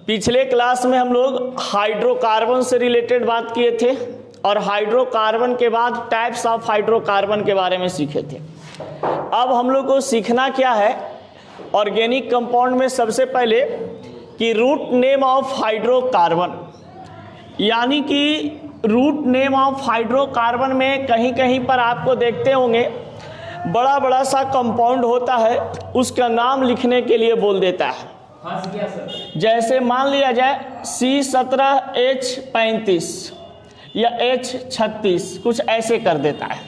पिछले क्लास में हम लोग हाइड्रोकार्बन से रिलेटेड बात किए थे और हाइड्रोकार्बन के बाद टाइप्स ऑफ हाइड्रोकार्बन के बारे में सीखे थे। अब हम लोग को सीखना क्या है ऑर्गेनिक कंपाउंड में, सबसे पहले कि रूट नेम ऑफ हाइड्रोकार्बन, यानी कि रूट नेम ऑफ हाइड्रोकार्बन में कहीं कहीं पर आपको देखते होंगे बड़ा बड़ा सा कंपाउंड होता है, उसका नाम लिखने के लिए बोल देता है। जैसे मान लिया जाए C17H35 या H36 कुछ ऐसे कर देता है,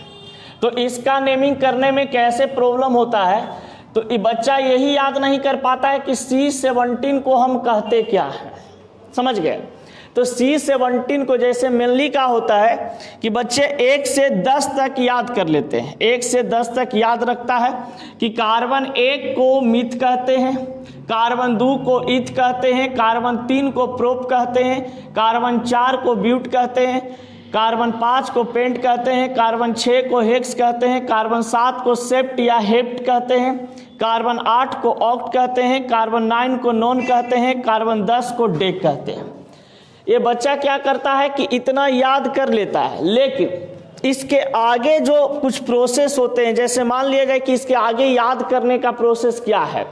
तो इसका नेमिंग करने में कैसे प्रॉब्लम होता है, तो ये बच्चा यही याद नहीं कर पाता है कि C17 को हम कहते क्या है। समझ गए? तो C17 को जैसे मेनली का होता है कि बच्चे 1 से 10 तक याद कर लेते हैं, 1 से 10 तक याद रखता है कि कार्बन 1 को मिथ कहते हैं, कार्बन 2 को ईथ कहते हैं, कार्बन 3 को प्रोप कहते हैं, कार्बन 4 को ब्यूट कहते हैं, कार्बन 5 को पेंट कहते हैं, कार्बन 6 को हेक्स कहते हैं, कार्बन 7 को सेप्ट या हेप्ट कहते हैं, कार्बन 8 को ऑक्ट कहते हैं, कार्बन 9 को नॉन कहते हैं, कार्बन 10 को डेक कहते हैं। ये बच्चा क्या करता है कि इतना याद कर लेता है, लेकिन इसके आगे जो कुछ प्रोसेस होते हैं, जैसे मान लिया जाए कि इसके आगे याद करने का प्रोसेस क्या है,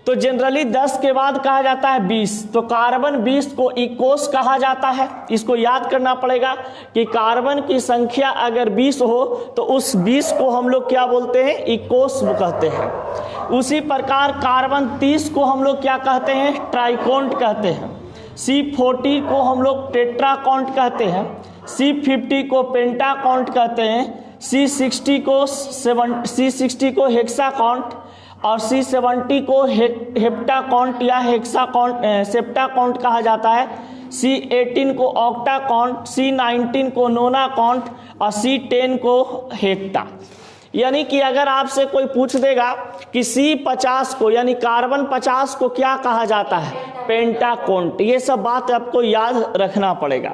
तो जनरली 10 के बाद कहा जाता है 20, तो कार्बन 20 को इकोस कहा जाता है। इसको याद करना पड़ेगा कि कार्बन की संख्या अगर 20 हो तो उस 20 को हम लोग क्या बोलते हैं, इकोस कहते हैं। उसी प्रकार कार्बन 30 को हम लोग क्या कहते हैं, ट्राइकोंट कहते हैं। C40 को हम लोग टेट्राकॉन्ट कहते हैं, C50 को पेंटाकॉन्ट कहते हैं, C60 को हेक्साकॉन्ट और C70 को हेप्टाकॉन्ट या सेप्टाकॉन्ट कहा जाता है, C18 को ऑक्टाकॉन्ट, C19 को नोनाकॉन्ट और C10 को हेक्टा। यानी कि अगर आपसे कोई पूछ देगा कि C50 को यानी कार्बन 50 को क्या कहा जाता है, पेंटाकॉन्ट, ये सब बात आपको याद रखना पड़ेगा।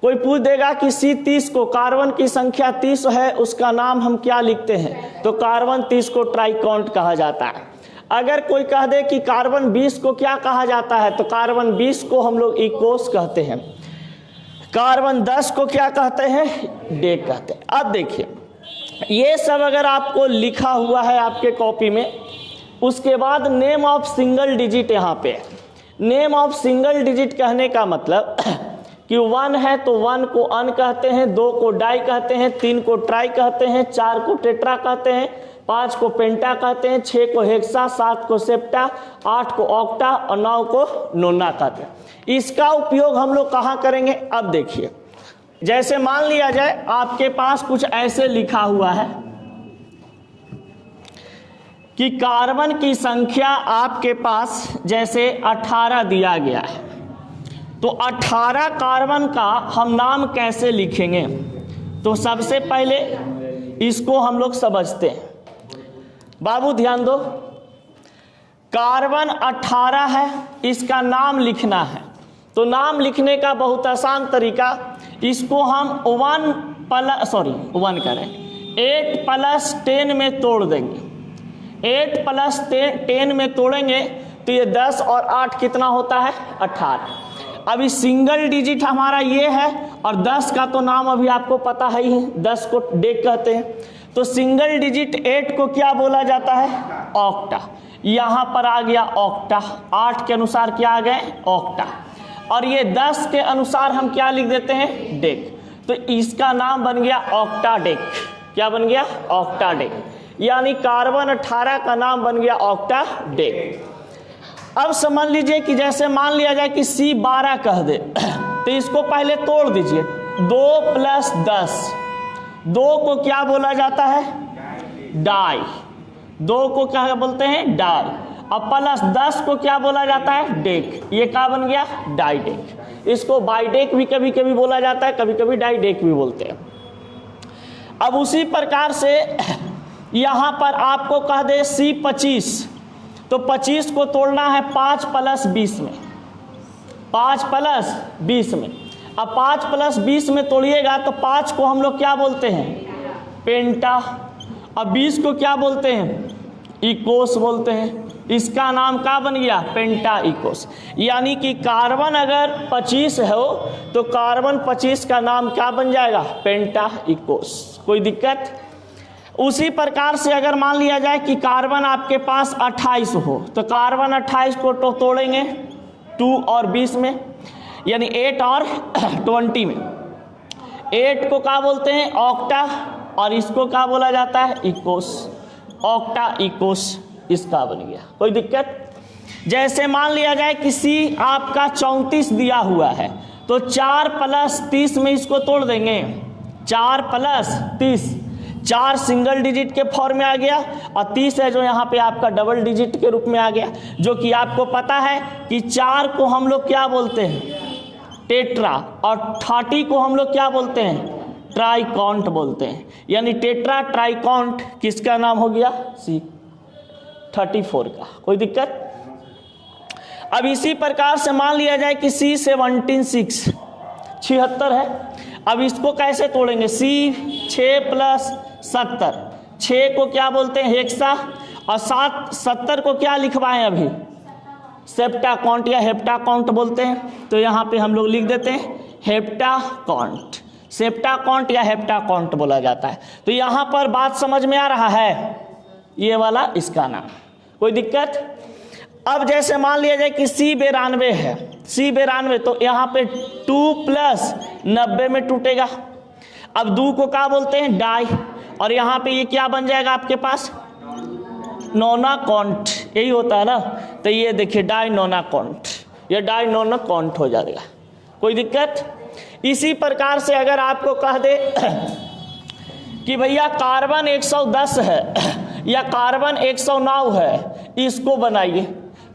कोई पूछ देगा कि C30 को, कार्बन की संख्या 30 है, उसका नाम हम क्या लिखते हैं, तो कार्बन 30 को ट्राइकॉन्ट कहा जाता है। अगर कोई कह दे कि कार्बन 20 को क्या कहा जाता है, तो कार्बन 20 को हम लोग इकोस कहते हैं, कार्बन 10 को क्या कहते हैं, डेक कहते हैं। अब देखिए ये सब अगर आपको लिखा हुआ है आपके कॉपी में, उसके बाद नेम ऑफ सिंगल डिजिट यहाँ पे है। नेम ऑफ सिंगल डिजिट कहने का मतलब कि 1 है तो 1 को अन कहते हैं, 2 को डाई कहते हैं, 3 को ट्राई कहते हैं, 4 को टेट्रा कहते हैं, 5 को पेंटा कहते हैं, 6 को हेक्सा, 7 को सेप्टा, 8 को ऑक्टा और 9 को नोना कहते हैं। इसका उपयोग हम लोग कहाँ करेंगे, अब देखिए जैसे मान लिया जाए आपके पास कुछ ऐसे लिखा हुआ है कि कार्बन की संख्या आपके पास जैसे 18 दिया गया है, तो 18 कार्बन का हम नाम कैसे लिखेंगे, तो सबसे पहले इसको हम लोग समझते हैं। बाबू ध्यान दो, कार्बन 18 है, इसका नाम लिखना है, तो नाम लिखने का बहुत आसान तरीका, इसको हम 8 + 10 में तोड़ देंगे। 8 + 10 में तोड़ेंगे तो ये 10 और 8 कितना होता है, 18। अभी सिंगल डिजिट हमारा ये है और 10 का तो नाम अभी आपको पता है ही, 10 को डेक कहते हैं, तो सिंगल डिजिट 8 को क्या बोला जाता है, ऑक्टा। यहाँ पर आ गया ऑक्टा, 8 के अनुसार क्या आ गए, ऑक्टा, और ये 10 के अनुसार हम क्या लिख देते हैं, डेक, तो इसका नाम बन गया ऑक्टाडेक। क्या बन गया, ऑक्टाडेक, यानी कार्बन 18 का नाम बन गया ऑक्टाडेक। अब समझ लीजिए कि जैसे मान लिया जाए कि C12 कह दे, तो इसको पहले तोड़ दीजिए, 2 + 10, 2 को क्या बोला जाता है, डाई, 2 को क्या बोलते हैं, डाई, अब +10 को क्या बोला जाता है, डेक, ये क्या बन गया, डाइडेक। इसको बाइडेक भी कभी कभी बोला जाता है, कभी कभी डाइडेक भी बोलते हैं। अब उसी प्रकार से यहाँ पर आपको कह दे C25, तो 25 को तोड़ना है 5 + 20 में, 5 + 20 में। अब 5 + 20 में तोड़िएगा तो 5 को हम लोग क्या बोलते हैं, पेंटा, अब 20 को क्या बोलते हैं, इकोस बोलते हैं। इसका नाम क्या बन गया? पेंटाइकोस। यानी कि कार्बन अगर 25 हो तो कार्बन 25 का नाम क्या बन जाएगा? पेंटाइकोस। कोई दिक्कत? उसी प्रकार से अगर मान लिया जाए कि कार्बन आपके पास 28 हो तो कार्बन 28 को तो तोड़ेंगे 2 और 20 में, यानी 8 और 20 में। 8 को क्या बोलते हैं? ऑक्टा, और इसको क्या बोला जाता है? इकोस। ऑक्टा इकोस इसका बन गया। कोई दिक्कत? जैसे मान लिया जाए किसी आपका 34 दिया हुआ है तो 4 + 30 में इसको तोड़ देंगे। 4 + 30, 4 सिंगल डिजिट के फॉर्म में आ गया और 30 है जो यहाँ पे आपका डबल डिजिट के रूप में आ गया, जो कि आपको पता है कि 4 को हम लोग क्या बोलते हैं? टेट्रा, और 30 को हम लोग क्या बोलते हैं? ट्राइकाउंट बोलते हैं। यानी टेट्रा ट्राइकाउंट किसका नाम हो गया? C34 का। कोई दिक्कत? अब इसी प्रकार से मान लिया जाए कि C17 76 है। अब इसको कैसे तोड़ेंगे? C 6 + 70, 6 को क्या बोलते हैं? हेक्सा, और 70 को क्या लिखवाएं अभी? सेप्टाकाउंट या हेप्टाकाउंट बोलते हैं। तो यहाँ पे हम लोग लिख देते हैं हेप्टाकाउंट। सेप्टाकाउंट या हेप्टाकाउंट बोला जाता है। तो यहाँ पर बात समझ में आ रहा है? ये वाला इसका नाम। कोई दिक्कत? अब जैसे मान लिया जाए कि C92 है, C92 तो यहाँ पे 2 + 90 में टूटेगा। अब 2 को क्या बोलते हैं? डाई, और यहाँ पे ये क्या बन जाएगा आपके पास? नोनाकाउंट। यही होता है ना? तो ये देखिए डाई नोनाकाउंट, ये डाई नोनाकाउंट हो जाएगा। कोई दिक्कत? इसी प्रकार से अगर आपको कह दे कि भैया कार्बन 110 है या कार्बन 109 है, इसको बनाइए,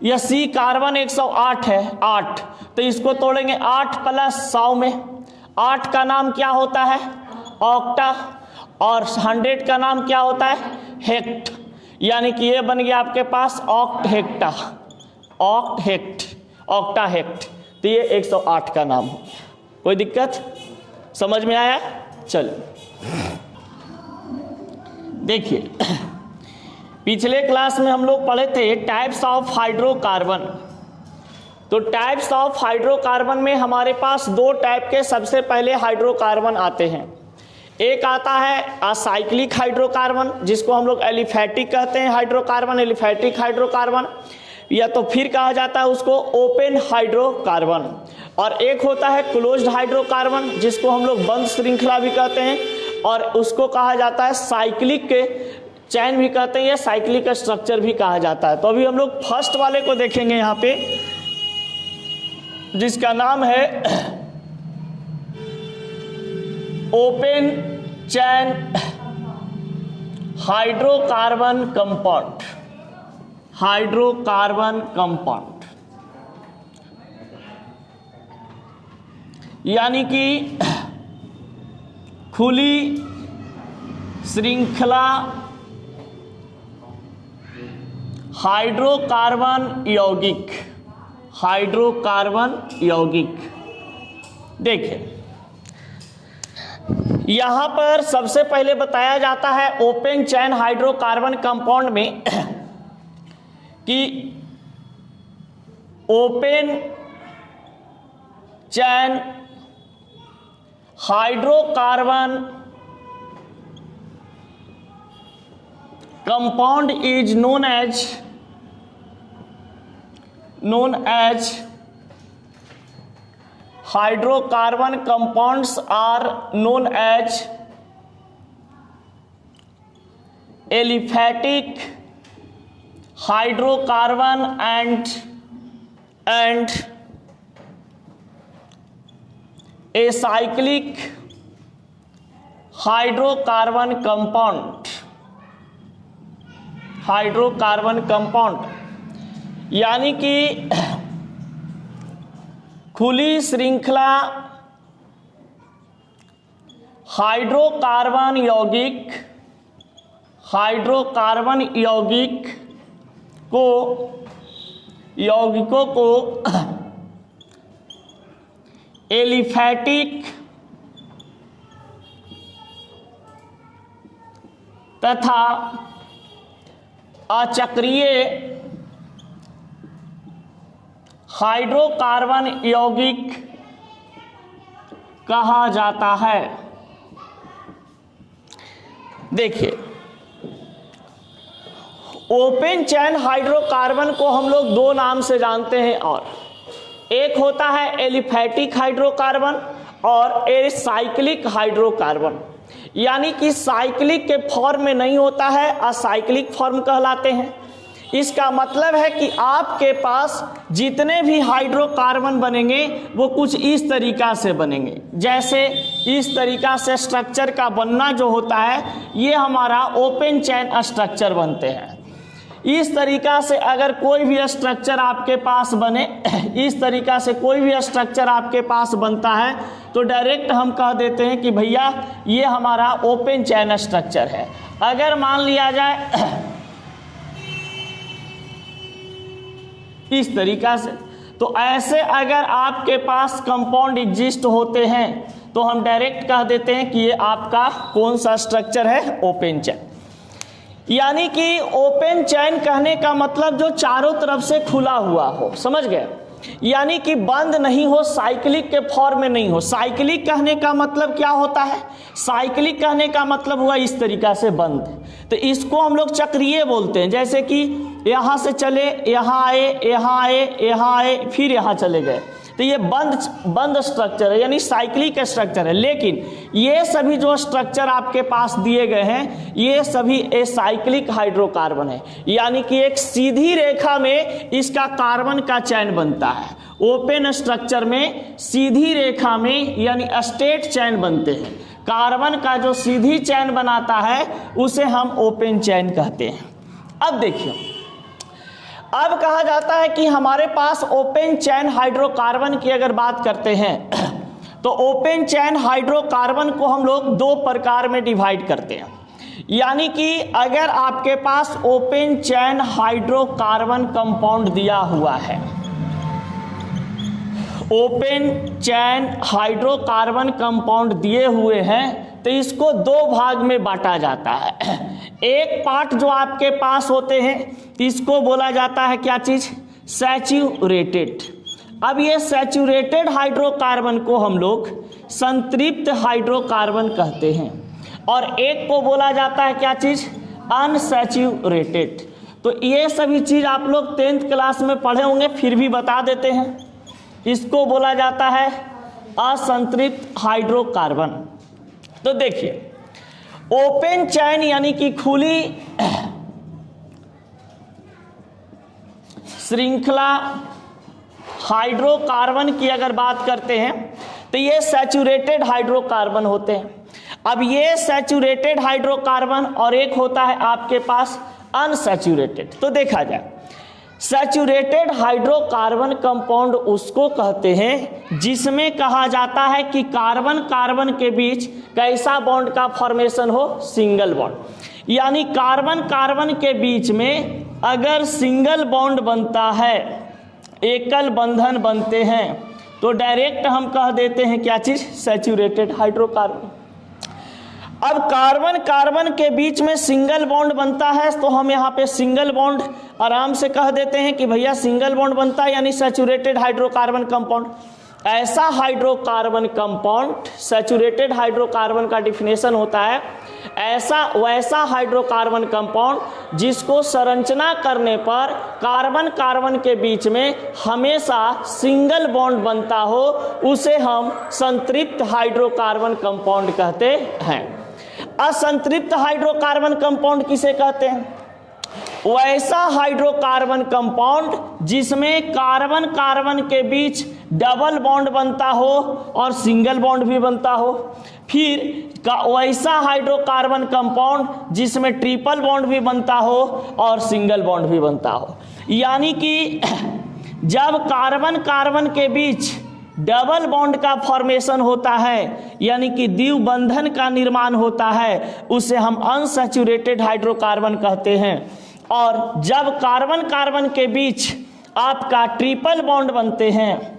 या C कार्बन 108 है 8, तो इसको तोड़ेंगे 8 + 100 में। 8 का नाम क्या होता है? ऑक्टा, और 100 का नाम क्या होता है? हेक्ट। यानी कि ये बन गया आपके पास ऑक्ट हेक्टा, ऑक्ट हेक्ट, ऑक्टा हेक्ट। तो ये 108 का नाम हो गया। कोई दिक्कत? समझ में आया? चलो देखिए, पिछले क्लास में हम लोग पढ़े थे टाइप्स ऑफ हाइड्रोकार्बन। तो टाइप्स ऑफ हाइड्रोकार्बन में हमारे पास 2 टाइप के सबसे पहले हाइड्रोकार्बन आते हैं। एक आता है असाइक्लिक हाइड्रोकार्बन, जिसको हम लोग एलिफैटिक कहते हैं हाइड्रोकार्बन, एलिफैटिक हाइड्रोकार्बन, या तो फिर कहा जाता है उसको ओपन हाइड्रोकार्बन। और एक होता है क्लोज्ड हाइड्रोकार्बन, जिसको हम लोग बंद श्रृंखला भी कहते हैं, और उसको कहा जाता है साइक्लिक के चैन भी कहते हैं, या साइक्लिक स्ट्रक्चर भी कहा जाता है। तो अभी हम लोग फर्स्ट वाले को देखेंगे यहाँ पे, जिसका नाम है ओपन चैन हाइड्रोकार्बन कंपाउंड। हाइड्रोकार्बन कंपाउंड यानी कि खुली श्रृंखला हाइड्रोकार्बन यौगिक। हाइड्रोकार्बन यौगिक देखिए, यहां पर सबसे पहले बताया जाता है ओपन चैन हाइड्रोकार्बन कंपाउंड में कि open chain hydrocarbon compound is known as hydrocarbon compounds are known as aliphatic hydrocarbon and acyclic hydrocarbon compound। Hydrocarbon compound यानी कि खुली श्रृंखला हाइड्रोकार्बन यौगिक, हाइड्रोकार्बन यौगिकों को एलिफैटिक तथा अचक्रीय हाइड्रोकार्बन यौगिक कहा जाता है। देखिए, ओपन चैन हाइड्रोकार्बन को हम लोग दो नाम से जानते हैं, और एक होता है एलिफैटिक हाइड्रोकार्बन और एक साइक्लिक हाइड्रोकार्बन। यानी कि साइक्लिक के फॉर्म में नहीं होता है, असाइक्लिक फॉर्म कहलाते हैं। इसका मतलब है कि आपके पास जितने भी हाइड्रोकार्बन बनेंगे वो कुछ इस तरीका से बनेंगे। जैसे इस तरीका से स्ट्रक्चर का बनना जो होता है, ये हमारा ओपन चैन स्ट्रक्चर बनते हैं। इस तरीका से अगर कोई भी स्ट्रक्चर आपके पास बने, इस तरीका से कोई भी स्ट्रक्चर आपके पास बनता है, तो डायरेक्ट हम कह देते हैं कि भैया ये हमारा ओपन चैन स्ट्रक्चर है। अगर मान लिया जाए इस तरीका से, तो ऐसे अगर आपके पास कंपाउंड एग्जिस्ट होते हैं तो हम डायरेक्ट कह देते हैं कि ये आपका कौन सा स्ट्रक्चर है, ओपन चैन। यानी कि ओपन चैन कहने का मतलब जो चारों तरफ से खुला हुआ हो, समझ गए? यानी कि बंद नहीं हो, साइक्लिक के फॉर्म में नहीं हो। साइक्लिक कहने का मतलब क्या होता है? साइक्लिक कहने का मतलब हुआ इस तरीका से बंद, तो इसको हम लोग चक्रीय बोलते हैं। जैसे कि यहाँ से चले, यहाँ आए, यहाँ आए, यहाँ आए, फिर यहाँ चले गए, तो ये बंद स्ट्रक्चर है, यानी साइक्लिक स्ट्रक्चर है। लेकिन ये सभी जो स्ट्रक्चर आपके पास दिए गए हैं, ये सभी एसाइक्लिक हाइड्रोकार्बन है। यानी कि एक सीधी रेखा में इसका कार्बन का चैन बनता है। ओपन स्ट्रक्चर में सीधी रेखा में यानी स्ट्रेट चैन बनते हैं। कार्बन का जो सीधी चैन बनाता है उसे हम ओपन चैन कहते हैं। अब देखिए, अब कहा जाता है कि हमारे पास ओपन चैन हाइड्रोकार्बन की अगर बात करते हैं तो ओपन चैन हाइड्रोकार्बन को हम लोग दो प्रकार में डिवाइड करते हैं। यानी कि अगर आपके पास ओपन चैन हाइड्रोकार्बन कंपाउंड दिया हुआ है, ओपन चैन हाइड्रोकार्बन कंपाउंड दिए हुए हैं, तो इसको दो भाग में बांटा जाता है। एक पार्ट जो आपके पास होते हैं इसको बोला जाता है क्या चीज? सैचुरेटेड। अब ये सैचुरेटेड हाइड्रोकार्बन को हम लोग संतृप्त हाइड्रोकार्बन कहते हैं, और एक को बोला जाता है क्या चीज? अनसैचुरेटेड। तो ये सभी चीज आप लोग 10th क्लास में पढ़े होंगे, फिर भी बता देते हैं। इसको बोला जाता है असंतृप्त हाइड्रोकार्बन। तो देखिए, ओपन चैन यानी कि खुली श्रृंखला हाइड्रोकार्बन की अगर बात करते हैं तो ये सैचुरेटेड हाइड्रोकार्बन होते हैं। अब ये सैचुरेटेड हाइड्रोकार्बन और एक होता है आपके पास अनसैचुरेटेड। तो देखा जाए, सैचुरेटेड हाइड्रोकार्बन कंपाउंड उसको कहते हैं जिसमें कहा जाता है कि कार्बन कार्बन के बीच कैसा बॉन्ड का फॉर्मेशन हो? Single bond. यानी कार्बन कार्बन के बीच में अगर सिंगल बॉन्ड बनता है, एकल बंधन बनते हैं, तो डायरेक्ट हम कह देते हैं क्या चीज? Saturated hydrocarbon. अब कार्बन कार्बन के बीच में सिंगल बॉन्ड बनता है, तो हम यहाँ पे सिंगल बॉन्ड आराम से कह देते हैं कि भैया सिंगल बॉन्ड बनता है, यानी सैचुरेटेड हाइड्रोकार्बन कंपाउंड। ऐसा हाइड्रोकार्बन कंपाउंड, सैचुरेटेड हाइड्रोकार्बन का डिफिनेशन होता है वैसा हाइड्रोकार्बन कंपाउंड जिसको संरचना करने पर कार्बन कार्बन के बीच में हमेशा सिंगल बॉन्ड बनता हो, उसे हम संतृप्त हाइड्रोकार्बन कंपाउंड कहते हैं। असंतृप्त हाइड्रोकार्बन कंपाउंड किसे कहते हैं? वैसा हाइड्रोकार्बन कंपाउंड जिसमें कार्बन कार्बन के बीच डबल बॉन्ड बनता हो और सिंगल बॉन्ड भी बनता हो। फिर वैसा हाइड्रोकार्बन कंपाउंड जिसमें ट्रिपल बॉन्ड भी बनता हो और सिंगल बॉन्ड भी बनता हो। यानी कि जब कार्बन कार्बन के बीच डबल बॉन्ड का फॉर्मेशन होता है, यानी कि द्विबंधन का निर्माण होता है, उसे हम अनसैचुरेटेड हाइड्रोकार्बन कहते हैं। और जब कार्बन कार्बन के बीच आपका ट्रिपल बॉन्ड बनते हैं,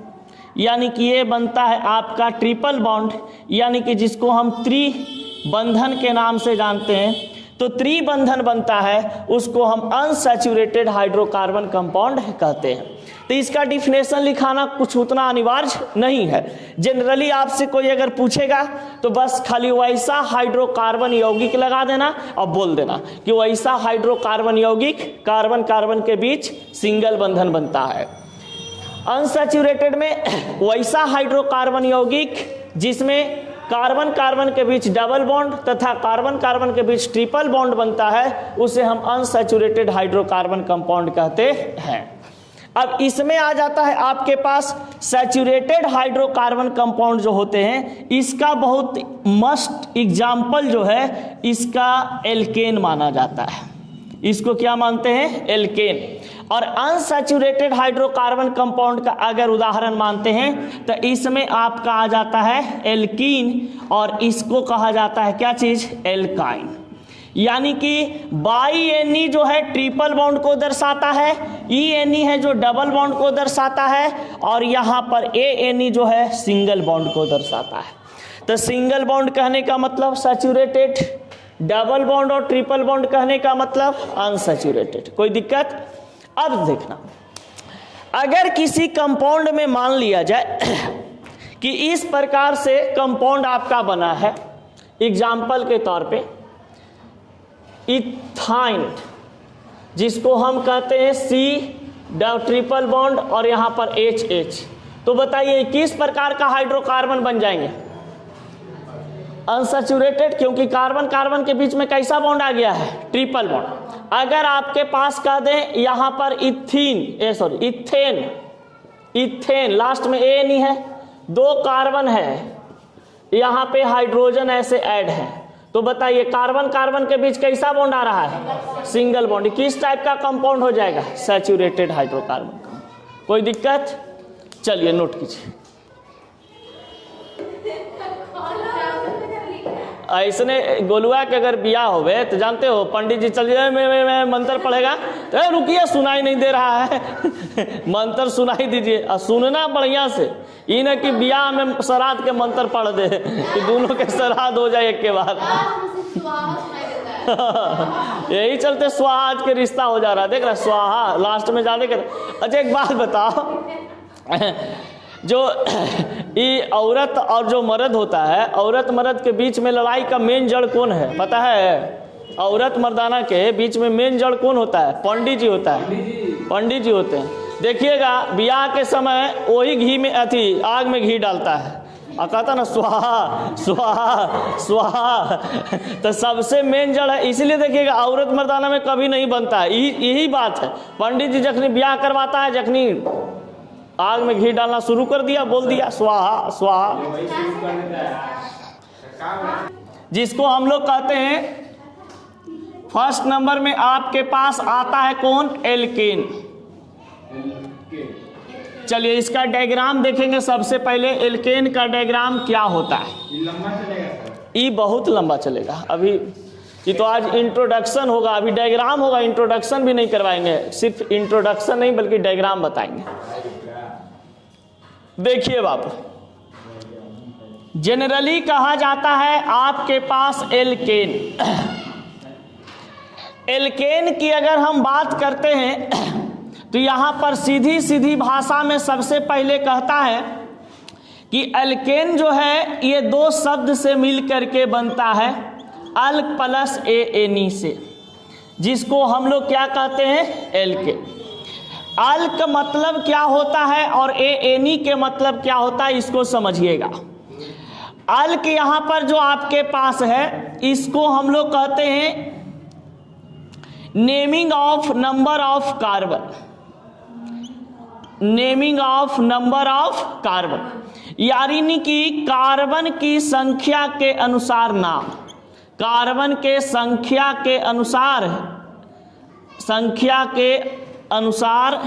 यानी कि ये बनता है आपका ट्रिपल बॉन्ड, यानी कि जिसको हम त्रिबंधन के नाम से जानते हैं, तो त्रिबंधन बनता है, उसको हम अनसैचुरेटेड हाइड्रोकार्बन कंपाउंड कहते हैं। तो इसका डिफिनेशन लिखाना कुछ उतना अनिवार्य नहीं है। जनरली आपसे कोई अगर पूछेगा तो बस खाली वैसा हाइड्रोकार्बन यौगिक लगा देना और बोल देना कि वैसा हाइड्रोकार्बन यौगिक कार्बन कार्बन के बीच सिंगल बंधन बनता है। अनसैचुरेटेड में वैसा हाइड्रोकार्बन यौगिक जिसमें कार्बन कार्बन के बीच डबल बॉन्ड तथा कार्बन कार्बन के बीच ट्रिपल बॉन्ड बनता है, उसे हम अनसैचुरेटेड हाइड्रोकार्बन कंपाउंड कहते हैं। अब इसमें आ जाता है आपके पास सैचुरेटेड हाइड्रोकार्बन कंपाउंड जो होते हैं, इसका बहुत मस्ट एग्जाम्पल जो है इसका एल्केन माना जाता है। इसको क्या मानते हैं? एल्केन। और अनसैचुरेटेड हाइड्रोकार्बन कंपाउंड का अगर उदाहरण मानते हैं तो इसमें आपका आ जाता है एल्कीन, और इसको कहा जाता है क्या चीज? एल्काइन। यानी कि बाई एन जो है ट्रिपल बॉन्ड को दर्शाता है, ई एन है जो डबल बॉन्ड को दर्शाता है, और यहाँ पर ए एन जो है सिंगल बॉन्ड को दर्शाता है। तो सिंगल बॉन्ड कहने का मतलब सैचुरेटेड, डबल बॉन्ड और ट्रिपल बॉन्ड कहने का मतलब अनसैचुरेटेड। कोई दिक्कत? अब देखना, अगर किसी कंपाउंड में मान लिया जाए कि इस प्रकार से कंपाउंड आपका बना है, एग्जाम्पल के तौर पे इथाइन, जिसको हम कहते हैं C ट्रिपल बॉन्ड और यहाँ पर HH, तो बताइए किस प्रकार का हाइड्रोकार्बन बन जाएंगे? अनसैचुरेटेड, क्योंकि कार्बन कार्बन के बीच में कैसा बॉन्ड आ गया है? Triple bond. अगर आपके पास कह दें यहाँ पर इथेन, लास्ट में ए नहीं है, 2 कार्बन है, यहाँ पे हाइड्रोजन ऐसे ऐड है, तो बताइए कार्बन कार्बन के बीच कैसा बॉन्ड आ रहा है? Single bond. किस टाइप का कंपाउंड हो जाएगा? Saturated hydrocarbon. कोई दिक्कत? चलिए नोट कीजिए। ऐसने गोलुआ के अगर बिया होवे तो जानते हो पंडित जी चलिए मैं मंत्र पढ़ेगा, तो रुकिए सुनाई नहीं दे रहा है मंत्र सुनाई दीजिए, और सुनना बढ़िया से, ये न कि बिया में श्राद्ध के मंत्र पढ़ दे कि दोनों के श्राद्ध हो जाए एक के बाद यही चलते स्वाहा आज के रिश्ता हो जा रहा है, देख रहा स्वाहा लास्ट में जाने के। अच्छा एक बात बताओ, जो ये औरत और जो मर्द होता है, औरत मर्द के बीच में लड़ाई का मेन जड़ कौन है पता है? औरत मर्दाना के बीच में मेन जड़ कौन होता है? पंडित जी होता है, पंडित जी होते हैं। देखिएगा ब्याह के समय वही घी में आग में घी डालता है और कहता ना स्वाहा स्वाहा स्वाहा, तो सबसे मेन जड़ है। इसीलिए देखिएगा औरत मर्दाना में कभी नहीं बनता है, यही बात है। पंडित जी जखनी ब्याह करवाता है, जखनी आग में घी डालना शुरू कर दिया, बोल दिया स्वाहा स्वाहा, जिसको हम लोग कहते हैं फर्स्ट नंबर में आपके पास आता है कौन? एल्केन। चलिए इसका डायग्राम देखेंगे। सबसे पहले एल्केन का डायग्राम क्या होता है? ये बहुत लंबा चलेगा, अभी ये तो आज इंट्रोडक्शन होगा, अभी डायग्राम होगा, इंट्रोडक्शन भी नहीं करवाएंगे, सिर्फ इंट्रोडक्शन नहीं बल्कि डायग्राम बताएंगे। देखिए बाबू, जनरली कहा जाता है आपके पास एल्केन, एल्केन की अगर हम बात करते हैं तो यहाँ पर सीधी सीधी भाषा में सबसे पहले कहता है कि एल्केन जो है ये 2 शब्द से मिल करके बनता है, अल्क प्लस एएनई से, जिसको हम लोग क्या कहते हैं? एल्केन। अल्क मतलब क्या होता है और एएनई के मतलब क्या होता है, इसको समझिएगा। अल्क यहाँ पर जो आपके पास है इसको हम लोग कहते हैं naming of number of carbon, naming of number of carbon, यानी कि कार्बन की संख्या के अनुसार नाम, कार्बन के संख्या के अनुसार, संख्या के अनुसार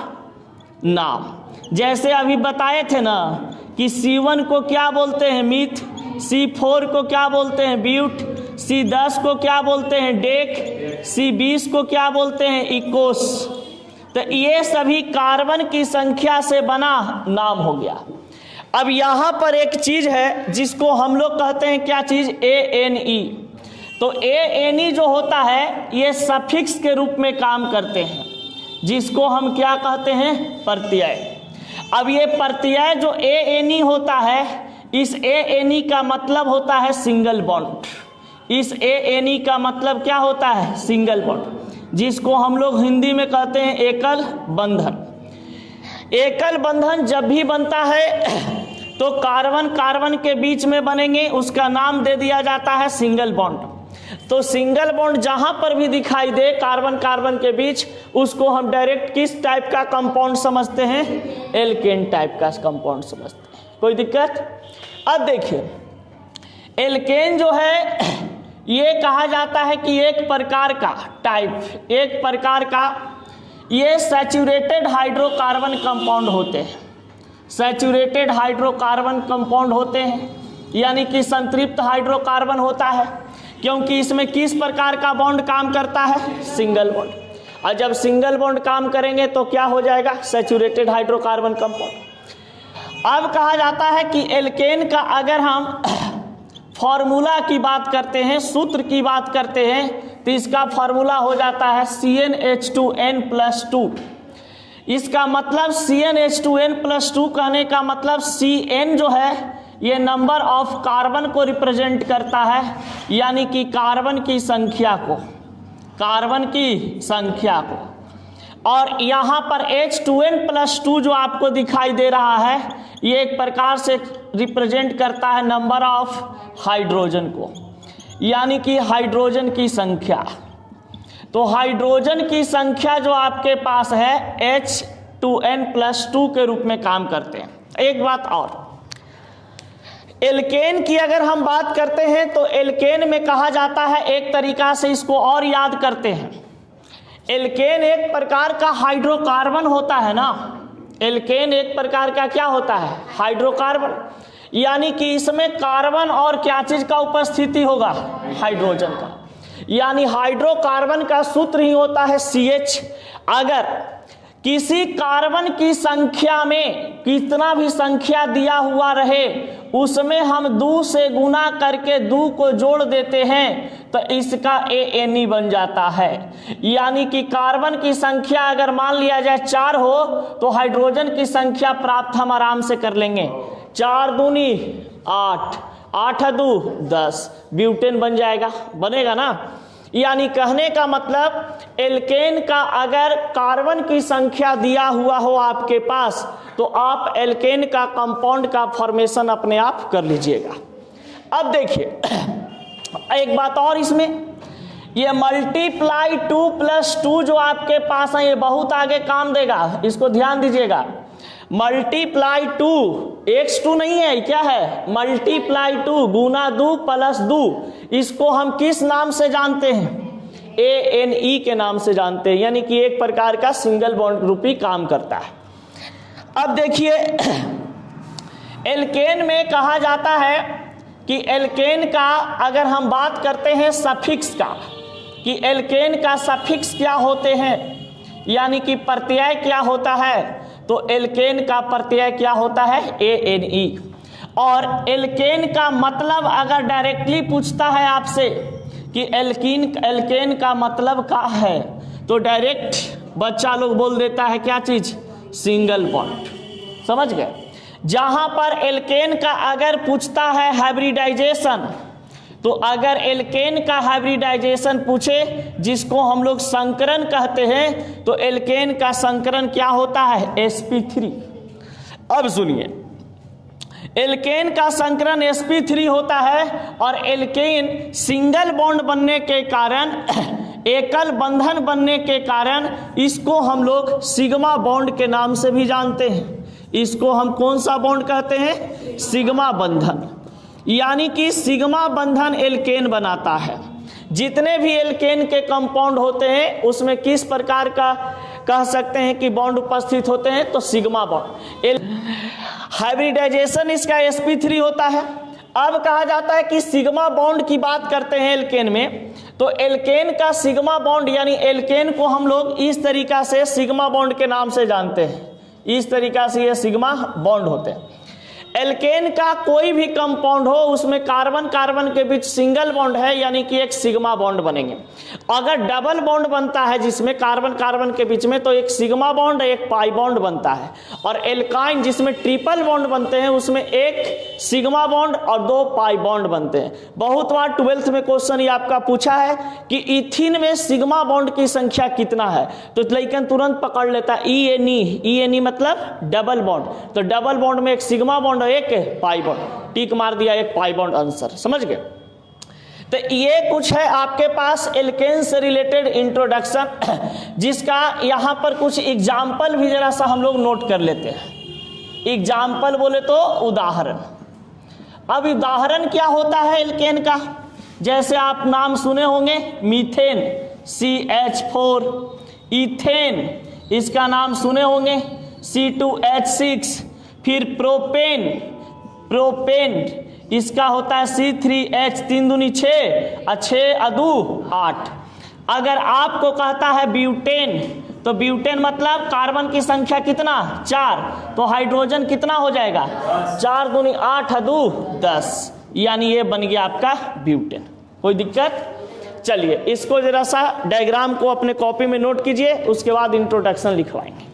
नाम। जैसे अभी बताए थे ना कि C1 को क्या बोलते हैं? मीथ। C4 को क्या बोलते हैं? ब्यूट। C10 को क्या बोलते हैं? डेक। C20 को क्या बोलते हैं? इकोस। तो ये सभी कार्बन की संख्या से बना नाम हो गया। अब यहाँ पर एक चीज है जिसको हम लोग कहते हैं क्या चीज? ANE। तो ANE जो होता है ये सफिक्स के रूप में काम करते हैं, जिसको हम क्या कहते हैं? प्रत्यय। अब ये प्रत्यय जो ANE होता है, इस ANE का मतलब होता है सिंगल बॉन्ड। इस ANE का मतलब क्या होता है? सिंगल बॉन्ड, जिसको हम लोग हिंदी में कहते हैं एकल बंधन। एकल बंधन जब भी बनता है तो कार्बन कार्बन के बीच में बनेंगे, उसका नाम दे दिया जाता है सिंगल बॉन्ड। तो सिंगल बॉन्ड जहां पर भी दिखाई दे कार्बन कार्बन के बीच, उसको हम डायरेक्ट किस टाइप का कंपाउंड समझते हैं? एल्केन टाइप का कंपाउंड समझते हैं। कोई दिक्कत? अब देखिए, एल्केन जो है ये कहा जाता है कि एक प्रकार का टाइप, एक प्रकार का ये सैचुरेटेड हाइड्रोकार्बन कंपाउंड होते हैं। सैचुरेटेड हाइड्रोकार्बन कंपाउंड होते हैं, यानी कि संतृप्त हाइड्रोकार्बन होता है, क्योंकि इसमें किस प्रकार का बॉन्ड काम करता है? Single bond. और जब सिंगल बॉन्ड काम करेंगे तो क्या हो जाएगा? Saturated hydrocarbon compound. अब कहा जाता है कि एल्केन का अगर हम फॉर्मूला की बात करते हैं, सूत्र की बात करते हैं, तो इसका फॉर्मूला हो जाता है CnH2n+2। इसका मतलब CnH2n+2 कहने का मतलब Cn जो है ये नंबर ऑफ कार्बन को रिप्रेजेंट करता है, यानी कि कार्बन की संख्या को, कार्बन की संख्या को। और यहाँ पर H2n+2 जो आपको दिखाई दे रहा है, ये एक प्रकार से रिप्रेजेंट करता है नंबर ऑफ हाइड्रोजन को, यानी कि हाइड्रोजन की संख्या। तो हाइड्रोजन की संख्या जो आपके पास है H2n+2 के रूप में काम करते हैं। एक बात और, एल्केन की अगर हम बात करते हैं तो एल्केन में कहा जाता है, एक तरीका से इसको और याद करते हैं, एल्केन एक प्रकार का हाइड्रोकार्बन होता है ना। एल्केन एक प्रकार का क्या होता है? हाइड्रोकार्बन, यानी कि इसमें कार्बन और क्या चीज का उपस्थिति होगा? हाइड्रोजन का। यानी हाइड्रोकार्बन का सूत्र ही होता है CH। अगर किसी कार्बन की संख्या में कितना भी संख्या दिया हुआ रहे, उसमें हम 2 से गुना करके 2 को जोड़ देते हैं तो इसका ANE बन जाता है। यानी कि कार्बन की संख्या अगर मान लिया जाए 4 हो, तो हाइड्रोजन की संख्या प्राप्त हम आराम से कर लेंगे। 4 दूनी 8, 8 2 10, ब्यूटेन बन जाएगा, बनेगा ना। यानी कहने का मतलब एल्केन का अगर कार्बन की संख्या दिया हुआ हो आपके पास, तो आप एल्केन का कंपाउंड का फॉर्मेशन अपने आप कर लीजिएगा। अब देखिए एक बात और, इसमें ये मल्टीप्लाई 2+2 जो आपके पास है, ये बहुत आगे काम देगा, इसको ध्यान दीजिएगा। मल्टीप्लाई 2, x2 नहीं है, क्या है? मल्टीप्लाई 2, गुना 2 प्लस 2, इसको हम किस नाम से जानते हैं? ANE के नाम से जानते हैं, यानी कि एक प्रकार का सिंगल बॉन्ड ग्रुप ही काम करता है। अब देखिए, एल्केन में कहा जाता है कि एल्केन का अगर हम बात करते हैं सफिक्स का, कि एल्केन का सफिक्स क्या होते हैं, यानी कि प्रत्यय क्या होता है, तो एल्केन का प्रत्यय क्या होता है? ANE। और एल्केन का मतलब अगर डायरेक्टली पूछता है आपसे कि एल्केन का मतलब क्या है, तो डायरेक्ट बच्चा लोग बोल देता है क्या चीज? Single bond. समझ गए? जहां पर एल्केन का अगर पूछता है हाइब्रिडाइजेशन, तो अगर एल्केन का हाइब्रिडाइजेशन पूछे, जिसको हम लोग संकरण कहते हैं, तो एल्केन का संकरण क्या होता है? sp3। अब सुनिए, एल्केन का संकरण sp3 होता है, और एल्केन सिंगल बॉन्ड बनने के कारण, एकल बंधन बनने के कारण, इसको हम लोग सिग्मा बॉन्ड के नाम से भी जानते हैं। इसको हम कौन सा बॉन्ड कहते हैं? सिग्मा बंधन। यानी कि सिग्मा बंधन एल्केन बनाता है। जितने भी एल्केन के कंपाउंड होते हैं, उसमें किस प्रकार का कह सकते हैं कि बॉन्ड उपस्थित होते हैं? तो सिग्मा बॉन्ड। हाइब्रिडाइजेशन इसका sp3 होता है। अब कहा जाता है कि सिग्मा बॉन्ड की बात करते हैं एल्केन में, तो एल्केन का सिग्मा बॉन्ड, यानी एल्केन को हम लोग इस तरीका से सिग्मा बॉन्ड के नाम से जानते हैं। इस तरीका से ये सिग्मा बॉन्ड होते हैं। एल्केन का कोई भी कंपाउंड हो उसमें कार्बन कार्बन के बीच सिंगल बॉन्ड है, यानी कि एक सिग्मा बॉन्ड बनेंगे। अगर डबल बॉन्ड बनता है जिसमें कार्बन कार्बन के बीच में, तो एक सिग्मा बॉन्ड एक पाई बॉन्ड बनता है। और एल्काइन जिसमें ट्रिपल बॉन्ड बनते हैं उसमें एक सिग्मा बॉन्ड और 2 पाई बॉन्ड बनते हैं। बहुत बार 12th में क्वेश्चन ये आपका पूछा है कि इथिन में सिग्मा बॉन्ड की संख्या कितना है, तो लेकिन तुरंत पकड़ लेता है ई मतलब डबल बॉन्ड, तो डबल बॉन्ड में एक सिग्मा बॉन्ड एक पाई बॉन्ड, टिक मार दिया, एक पाई बॉन्ड आंसर, समझ गए। तो ये कुछ है आपके पास एल्केन से रिलेटेड इंट्रोडक्शन, जिसका यहां पर कुछ एग्जाम्पल भी जरा सा हम लोग नोट कर लेते हैं। एग्जाम्पल बोले तो उदाहरण। अब उदाहरण क्या होता है एल्केन का, जैसे आप नाम सुने होंगे मीथेन CH4, इथेन इसका नाम सुने होंगे C2H6, फिर प्रोपेन इसका होता है C3H, 3 दूनी 6, 6 अदू 8। अगर आपको कहता है ब्यूटेन, तो ब्यूटेन मतलब कार्बन की संख्या कितना 4, तो हाइड्रोजन कितना हो जाएगा 4 दूनी 8 अदू 10, यानी ये बन गया आपका ब्यूटेन। कोई दिक्कत? चलिए इसको जरा सा डायग्राम को अपने कॉपी में नोट कीजिए, उसके बाद इंट्रोडक्शन लिखवाएंगे।